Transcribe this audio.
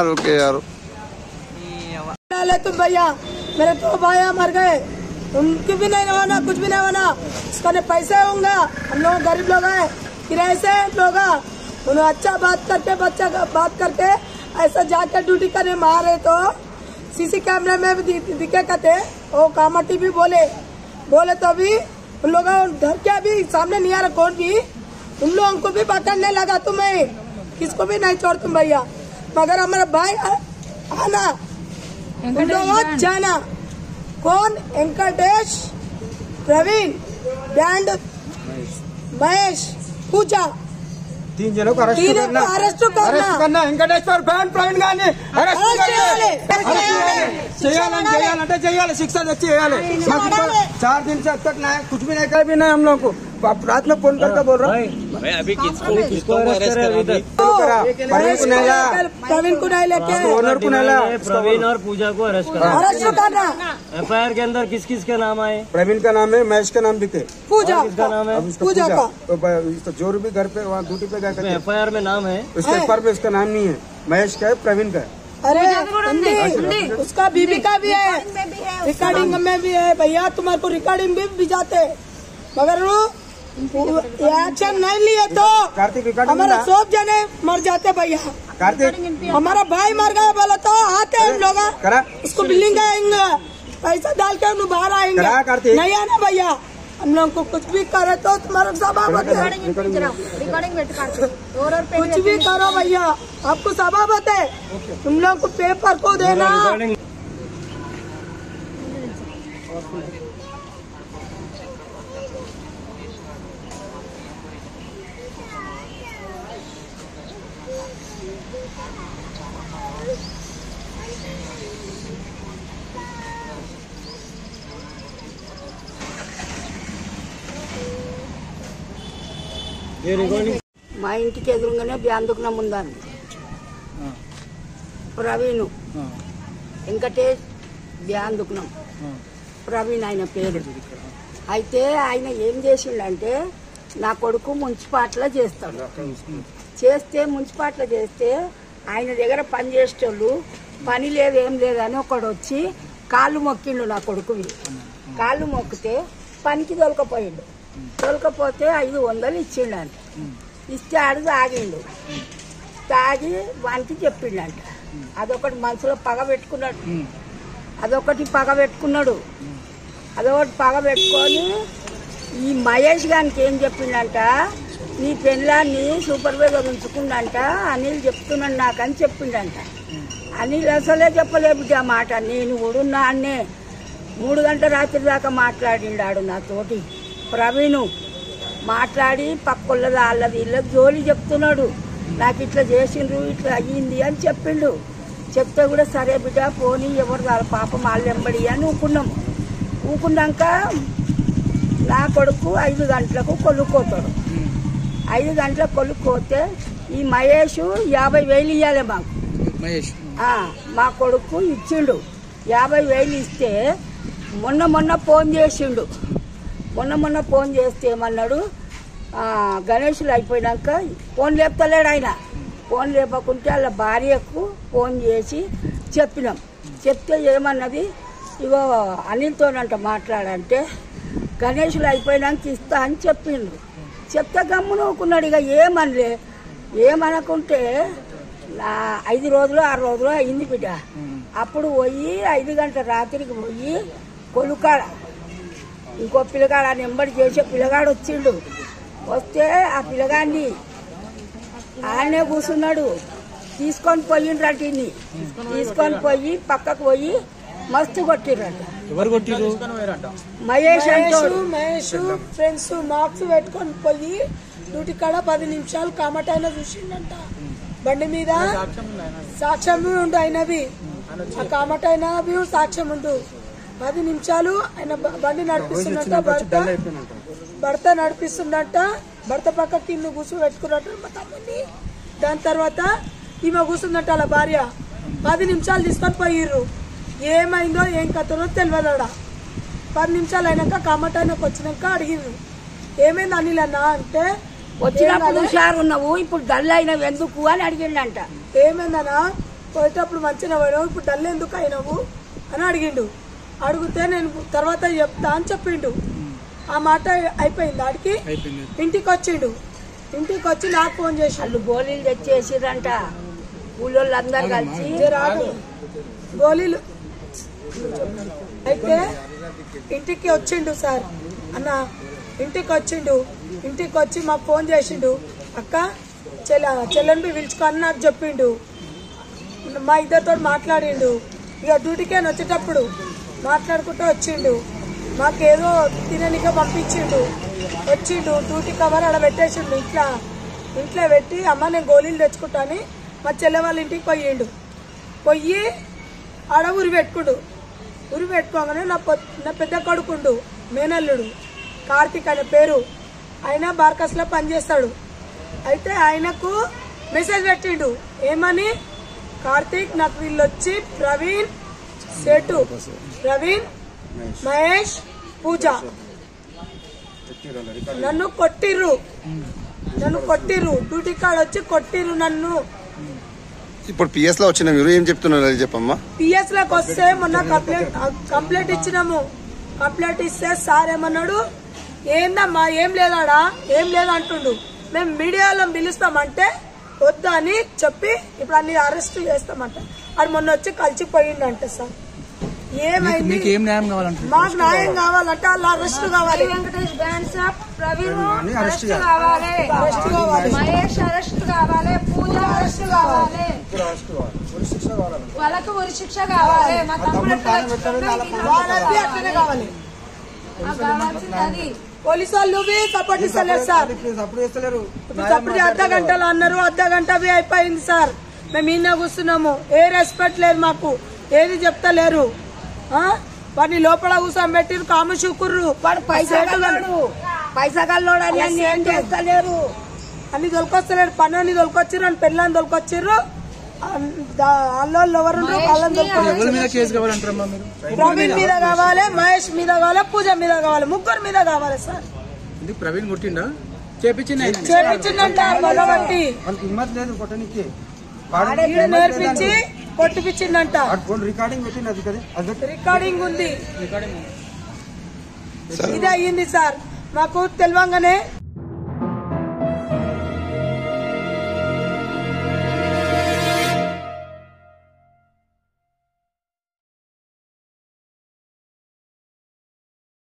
रुके यार तुम भैया मेरे 2 भाई मर गए, उनकी भी नहीं होना, कुछ भी नहीं होना। उसका पैसे होंगे, हम लोग गरीब लोग हैं, किराए से लोग। उन्होंने अच्छा बात करके बच्चा बात करके ऐसा जाकर ड्यूटी करने मारे तो सीसी कैमरे में भी दिखे कहते वो कामटी भी बोले तो भी उन लोगों घर के भी सामने नहीं आ रहा कौन भी, उन लोगों को भी पकड़ने लगा। तुम्हें किसको भी नहीं छोड़ तुम भैया, मगर हमारा भाई आना उन लोगों जाना। कौन? वेंकटेश, प्रवीण, बैंड, महेश, पूजा, 3 जनों को अरेस्ट करना। వెంకటేశ్వర్ బ్యాండ్ ప్రవీణ్ గారిని అరెస్ట్ చేయాలి, शिक्षा अच्छी చేయాలి। 4 दिन से अब तक ना कुछ भी नहीं कर भी नहीं हम लोग को। रात में फोन करके बोल रहा हूँ मैं अभी किसको अरेस्ट प्रवीण को नहीं लेके ओनर को नहीं ला, प्रवीण और पूजा को अरेस्ट करना। FIR के अंदर किस किस के नाम आए? प्रवीण का नाम है, महेश का नाम भी थे, पूजा किसका नाम है? पूजा का तो जो भी घर पे वहाँ ड्यूटी पे गए थे FIR में नाम है, उसके पर पे उसका नाम नहीं है, महेश का है, प्रवीण का है। अरे उसका बीबी का भी है, रिकॉर्डिंग में भी है भैया। तुम्हारे को रिकॉर्डिंग भी भिजाते, मगर वो एक्शन नहीं लिए तो हमारा 100 जने मर जाते भैया। कार्तिक हमारा भाई मर गया बोला तो आते हम लोग उसको बिल्डिंग आएंगे, पैसा डाल के बाहर आएंगे, नहीं आना भैया। हम लोग को कुछ भी करे तो तुम्हारा सबाब होते, कुछ भी करो भैया आपको सबाब होते। तुम लोग को पेपर को देना। మా ఇంటికి ఎదురుగానే బ్యాందుకున్న ముందని ప్రవీణ్, వెంకటేష్, బ్యాందుకున్నాం ప్రవీణ్ ఆయన పేరు. అయితే ఆయన ఏం చేసిండంటే నా కొడుకు మున్సిపాలిటీలో చేస్తాడు, మున్సిపాలిటీలో చేస్తే ఆయన దగ్గర పని చేసేటోళ్ళు పని లేదు ఏం లేదని ఒకడు వచ్చి కాళ్ళు మొక్కిండు నా కొడుకువి. కాళ్ళు మొక్కితే పనికి తోలకపోతే 500 ఇచ్చిండంట. ఇస్తే ఆడు తాగిండు, తాగి వానికి చెప్పిండంట. అదొకటి మనసులో పగ పెట్టుకున్నాడు, అదొకటి పగ పెట్టుకొని ఈ మహేష్ గారికి ఏం చెప్పిండంట, నీ పెళ్ళాన్ని సూపర్వైజర్ ఉంచుకుండంట అనిల్ చెప్తున్నాడు నాకని చెప్పిండంట. అనిల్ అసలే చెప్పలే బిడ్డ మాట. నేను ఊడున్నా అన్నే 3 గంటల రాత్రి దాకా మాట్లాడిండాడు నాతోటి. ప్రవీణ్ మాట్లాడి పక్కొల్లది వాళ్ళది వీళ్ళది జోలి చెప్తున్నాడు, నాకు ఇట్లా చేసిండ్రు ఇట్లా అయ్యింది అని చెప్పిండు. చెప్తే కూడా సరే బిడ్డ పోనీ ఎవరు వాళ్ళ పాపం వాళ్ళు వెంబడి అని ఊకున్నాక నా కొడుకు 5 గంటలకు కొలుక్కోతాడు. 5 గంటలకు కొలుక్కోతే ఈ మహేష్ 50,000 ఇవ్వాలి మాకు. మా కొడుకు ఇచ్చిండు 50,000 ఇస్తే మొన్న ఫోన్ చేసిండు. మొన్న ఫోన్ చేస్తే ఏమన్నాడు, గణేషులు అయిపోయినాక ఫోన్ లేపుతలేడు ఆయన. ఫోన్ లేపకుంటే వాళ్ళ భార్యకు ఫోన్ చేసి చెప్తే ఏమన్నది, ఇగో అనిల్తోనంట మాట్లాడంటే గణేషులు అయిపోయినాక ఇస్తా అని చెప్పిండు. చెప్తే గమ్మున ఊకున్నాడు. ఇక ఏమనకుంటే 5 రోజులు 6 రోజులు అయింది బిడ్డ. అప్పుడు పోయి 5 గంటల రాత్రికి పోయి కొలుకాడ ఇంకో పిల్లగాడు ఆ నెంబర్ చేసే పిల్లగాడు వచ్చిండు. వస్తే ఆ పిల్లగాడిని ఆయనే కూర్చున్నాడు. తీసుకొని పోయిండ్రంట, తీసుకొని పోయి పక్కకు పోయి మస్తు కొట్టిర్రంట. మహేష్ ఫ్రెండ్స్ మార్క్స్ పెట్టుకొని పోయి డ్యూటీ కాడ 10 నిమిషాలు కామటైనా చూసిండంట. బండి మీద సాక్ష్యం ఉండు అయినవి, ఆ కామటైనా సాక్ష్యం ఉండు. 10 నిమిషాలు ఆయన బండి నడిపిస్తున్నట్ట, భర్త నడిపిస్తున్నట్ట. భర్త పక్కకి ఇల్లు కూర్చో పెట్టుకున్నట్టు మా తమ్ముని. దాని తర్వాత ఈమె కూర్చున్నట్ట వాళ్ళ భార్య. 10 నిమిషాలు తీసుకొని పోయిర్రు. ఏమైందో ఏం కథనో తెలియదాడ. 10 నిమిషాలు అయినాక కామటానికి వచ్చినాక అడిగిర్రు, ఏమైంది అనిల్ అన్న అంటే వచ్చినప్పుడు హుషారు ఉన్నావు, ఇప్పుడు డల్ అయినావు ఎందుకు అని అడిగిండంట. ఏమైందనా పోయేటప్పుడు మంచిగా పోయినావు, ఇప్పుడు డల్ ఎందుకు అయినావు అని అడిగిండు. అడిగితే నేను తర్వాత చెప్తా అని చెప్పిండు. ఆ మాట అయిపోయింది. ఆడికి ఇంటికి వచ్చిండు. ఇంటికి వచ్చి నాకు ఫోన్ చేసి వాళ్ళు గోళీలు తెచ్చేసిరంట ఊళ్ళోళ్ళు అందరు కలిసి. గోళీలు అయితే ఇంటికి వచ్చిండు సార్ అన్న. ఇంటికి వచ్చిండు. ఇంటికి వచ్చి మాకు ఫోన్ చేసిండు. అక్క చెల్లెని పిలుచుకో అని నాకు చెప్పిండు. మా ఇద్దరితో మాట్లాడిండు. ఇక డ్యూటీకి అని వచ్చేటప్పుడు మాట్లాడుకుంటూ వచ్చిండు. మాకేదో తిననిగా పంపించిండు. వచ్చిండు డ్యూటీ కవర్ ఆడ పెట్టేసిండు. ఇంట్లో పెట్టి అమ్మ నేను గోళీలు తెచ్చుకుంటా అని మా చెల్లె వాళ్ళ ఇంటికి పోయిండు. పోయి ఆడ ఉరి పెట్టుకుండు. ఉరి పెట్టుకోగానే నా పెద్ద కొడుకుండు మేనల్లుడు కార్తీక్ అనే పేరు. ఆయన బార్కస్లో పనిచేస్తాడు. అయితే ఆయనకు మెసేజ్ పెట్టిండు. ఏమని? కార్తీక్ నాకు వీళ్ళు వచ్చి ప్రవీణ్ సేటు, ప్రవీణ్ మహేష్ పూజ నన్ను కొట్టిర్రు. డ్యూటీ కాడ వచ్చి కొట్టిర్రు నన్ను. ఇప్పుడు పిఎస్ లో వచ్చిన మీరు ఏం చెప్తున్నారు అది చెప్పమ్మా. పిఎస్ లోకి వస్తే మొన్న కంప్లైంట్ ఇచ్చినాము. కంప్లైంట్ ఇస్తే సార్ ఏమన్నాడు, ఏందమ్మా ఏం లేదాడా, ఏం లేదు అంటుండు. మేము మీడియాలో పిలుస్తామంటే వద్దా అని చెప్పి ఇప్పుడు అన్ని అరెస్ట్ చేస్తామంట. అది మొన్న వచ్చి కలిసిపోయిండంట సార్. ఏమైంది? మాకు న్యాయం కావాలంటే వాళ్ళు అరెస్ట్ కావాలి. Venkatesh band shop Praveen arrest కావాలి, మహేష్ అరెస్ట్ కావాలి, పూజ అరెస్ట్ కావాలి, వాళ్ళకు ఉరి శిక్ష కావాలి. మా తమ్ముడు అట్లనే కావాలి. పోలీసు వాళ్ళు సపోర్ట్ ఇస్తలేరు సార్. ఇప్పుడు అర్ధ గంటలు అన్నారు. అర్ధ గంట అయిపోయింది సార్. మేము ఈయన కూర్చున్నాము. ఏ రెస్పెక్ట్ లేదు మాకు, ఏది చెప్తలేరు. వాడిని లోపల కూర్చొని పెట్టిరు. కాము చూకుర్రు. వాడు పైసగాల్లోడు అని ఏం చేస్తలేరు. అన్ని దొరికొస్తలేరు. పని దొరికొచ్చిర్రు అని పెళ్ళని దొరికొచ్చిర్రు. అల్లోళ్ళు ఎవరు ప్రవీణ్ మీద కావాలి, మహేష్ మీద కావాలి, పూజ మీద కావాలి, ముగ్గురు మీద కావాలి సార్. ప్రవీణ్ కొట్టిండా చేపించిందంట బట్టి నేర్పించి కొట్టిపించిందంట. రికార్డింగ్ ఉంది. ఇది అయ్యింది సార్. మాకు తెలియంగానే